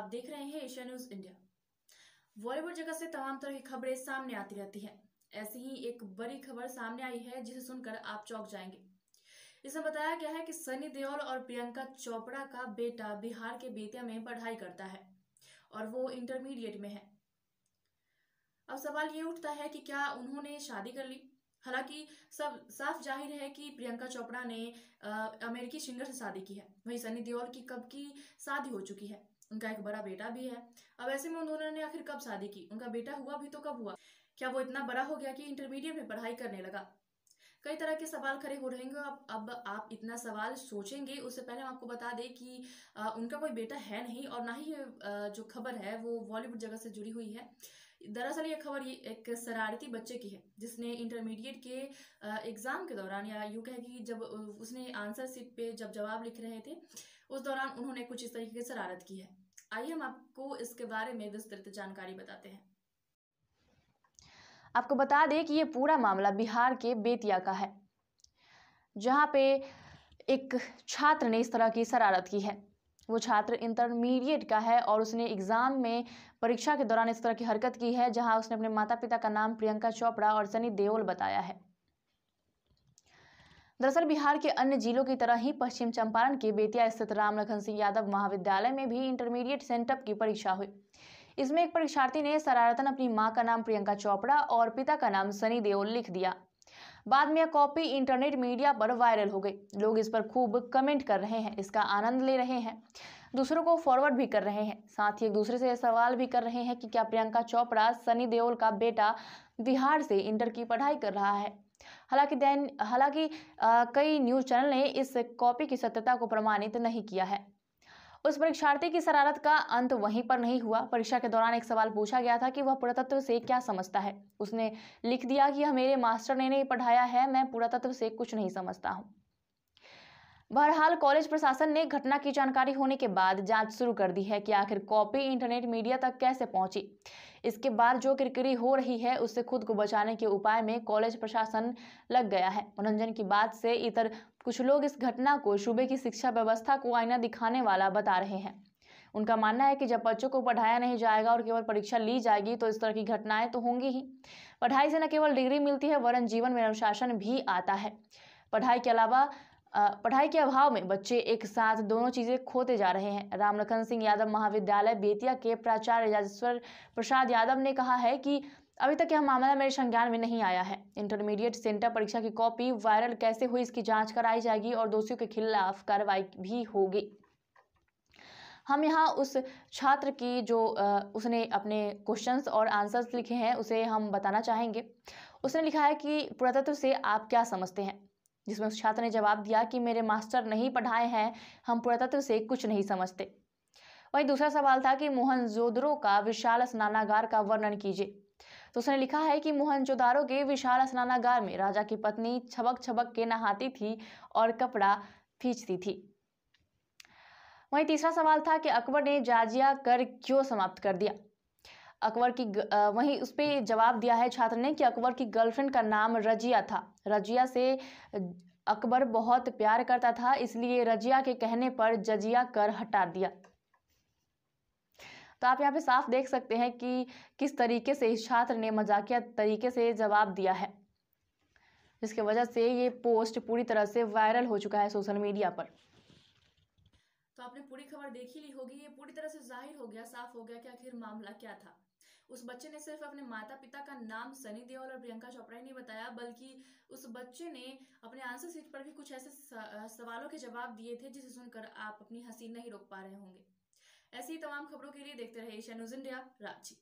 आप देख रहे हैं एशिया न्यूज इंडिया। बॉलीवुड जगत से तमाम तरह की खबरें सामने आती रहती हैं। ऐसी ही एक बड़ी खबर सामने आई है जिसे सुनकर आप चौंक जाएंगे। इसमें बताया गया है कि सनी देओल और प्रियंका चोपड़ा का बेटा बिहार के बेतिया में पढ़ाई करता है और वो इंटरमीडिएट में है। अब सवाल ये उठता है कि क्या उन्होंने शादी कर ली। हालांकि सब साफ जाहिर है कि प्रियंका चोपड़ा ने अमेरिकी सिंगर से शादी की है। वहीं सनी देओल की कब की शादी हो चुकी है, उनका एक बड़ा बेटा भी है। अब ऐसे में उन्होंने आखिर कब शादी की, उनका बेटा हुआ भी तो कब हुआ, क्या वो इतना बड़ा हो गया कि इंटरमीडिएट में पढ़ाई करने लगा। कई तरह के सवाल खड़े हो रहेंगे। अब आप इतना सवाल सोचेंगे उससे पहले हम आपको बता दें कि उनका कोई बेटा है नहीं और ना ही जो खबर है वो बॉलीवुड जगत से जुड़ी हुई है। दरअसल ये खबर ये एक शरारती बच्चे की है जिसने इंटरमीडिएट के एग्जाम के दौरान, या यूं कहे कि जब उसने आंसर शीट पे जब जवाब लिख रहे थे उस दौरान उन्होंने कुछ इस तरीके की शरारत की है। आइए हम आपको इसके बारे में विस्तृत जानकारी बताते हैं। आपको बता दें कि ये पूरा मामला बिहार के बेतिया का है, जहां पे एक छात्र ने इस तरह की शरारत की है। वो छात्र इंटरमीडिएट का है और उसने एग्जाम में परीक्षा के दौरान इस तरह की हरकत की है, जहां उसने अपने माता पिता का नाम प्रियंका चोपड़ा और सनी देओल बताया है। दरअसल बिहार के अन्य जिलों की तरह ही पश्चिम चंपारण के बेतिया स्थित राम लखन सिंह यादव महाविद्यालय में भी इंटरमीडिएट सेंटअप की परीक्षा हुई। इसमें एक परीक्षार्थी ने शरारतन अपनी मां का नाम प्रियंका चोपड़ा और पिता का नाम सनी देओल लिख दिया। बाद में यह कॉपी इंटरनेट मीडिया पर वायरल हो गई। लोग इस पर खूब कमेंट कर रहे हैं, इसका आनंद ले रहे हैं, दूसरों को फॉरवर्ड भी कर रहे हैं। साथ ही एक दूसरे से सवाल भी कर रहे हैं कि क्या प्रियंका चोपड़ा सनी देओल का बेटा बिहार से इंटर की पढ़ाई कर रहा है। हालांकि कई न्यूज चैनल ने इस कॉपी की सत्यता को प्रमाणित नहीं किया है। उस परीक्षार्थी की शरारत का अंत वहीं पर नहीं हुआ। परीक्षा के दौरान एक सवाल पूछा गया था कि वह पुरातत्व से क्या समझता है। उसने लिख दिया कि यह मेरे मास्टर ने नहीं पढ़ाया है, मैं पुरातत्व से कुछ नहीं समझता हूं। बहरहाल कॉलेज प्रशासन ने घटना की जानकारी होने के बाद जांच शुरू कर दी है कि आखिर कॉपी इंटरनेट मीडिया तक कैसे पहुंची। इसके बाद जो किरकिरी हो रही है उससे खुद को बचाने के उपाय में कॉलेज प्रशासन लग गया है। मनोरंजन की बात से इतर कुछ लोग इस घटना को सूबे की शिक्षा व्यवस्था को आईना दिखाने वाला बता रहे हैं। उनका मानना है कि जब बच्चों को पढ़ाया नहीं जाएगा और केवल परीक्षा ली जाएगी तो इस तरह की घटनाएं तो होंगी ही। पढ़ाई से न केवल डिग्री मिलती है वरन जीवन में अनुशासन भी आता है। पढ़ाई के अभाव में बच्चे एक साथ दोनों चीजें खोते जा रहे हैं। राम लखन सिंह यादव महाविद्यालय बेतिया के प्राचार्य राजेश्वर प्रसाद यादव ने कहा है कि अभी तक यह मामला मेरे संज्ञान में नहीं आया है। इंटरमीडिएट सेंटर परीक्षा की कॉपी वायरल कैसे हुई इसकी जांच कराई जाएगी और दोषियों के खिलाफ कार्रवाई भी होगी। हम यहाँ उस छात्र की जो उसने अपने क्वेश्चंस और आंसर्स लिखे हैं उसे हम बताना चाहेंगे। उसने लिखा है कि पुरातत्व से आप क्या समझते हैं, जिसमें उस छात्र ने जवाब दिया कि मेरे मास्टर नहीं पढ़ाए हैं, हम पुरातत्व से कुछ नहीं समझते। वहीं दूसरा सवाल था कि मोहनजोदड़ो का विशाल स्नानागार का वर्णन कीजिए। तो उसने लिखा है कि मोहनजोदारो के विशाल स्नानागार में राजा की पत्नी छबक छबक के नहाती थी और कपड़ा खींचती थी। वहीं तीसरा सवाल था कि अकबर ने जाजिया कर क्यों समाप्त कर दिया। वहीं उस पर जवाब दिया है छात्र ने कि अकबर की गर्लफ्रेंड का नाम रजिया था। रजिया से अकबर बहुत प्यार करता था, इसलिए रजिया के कहने पर जजिया कर हटा दिया। तो आप यहाँ पे साफ देख सकते हैं कि किस तरीके से इस छात्र ने मजाकिया तरीके से जवाब दिया है, जिसकी वजह से ये पोस्ट पूरी तरह से वायरल हो चुका है सोशल मीडिया पर। तो आपने पूरी खबर देख ही ली होगी। ये पूरी तरह से जाहिर हो गया, साफ हो गया कि आखिर मामला क्या था। उस बच्चे ने सिर्फ अपने माता पिता का नाम सनी देओल और प्रियंका चोपड़ा ही नहीं बताया, बल्कि उस बच्चे ने अपने आंसर शीट पर भी कुछ ऐसे सवालों के जवाब दिए थे जिसे सुनकर आप अपनी हंसी नहीं रोक पा रहे होंगे। ऐसी तमाम खबरों के लिए देखते रहिए एशिया न्यूज इंडिया रांची।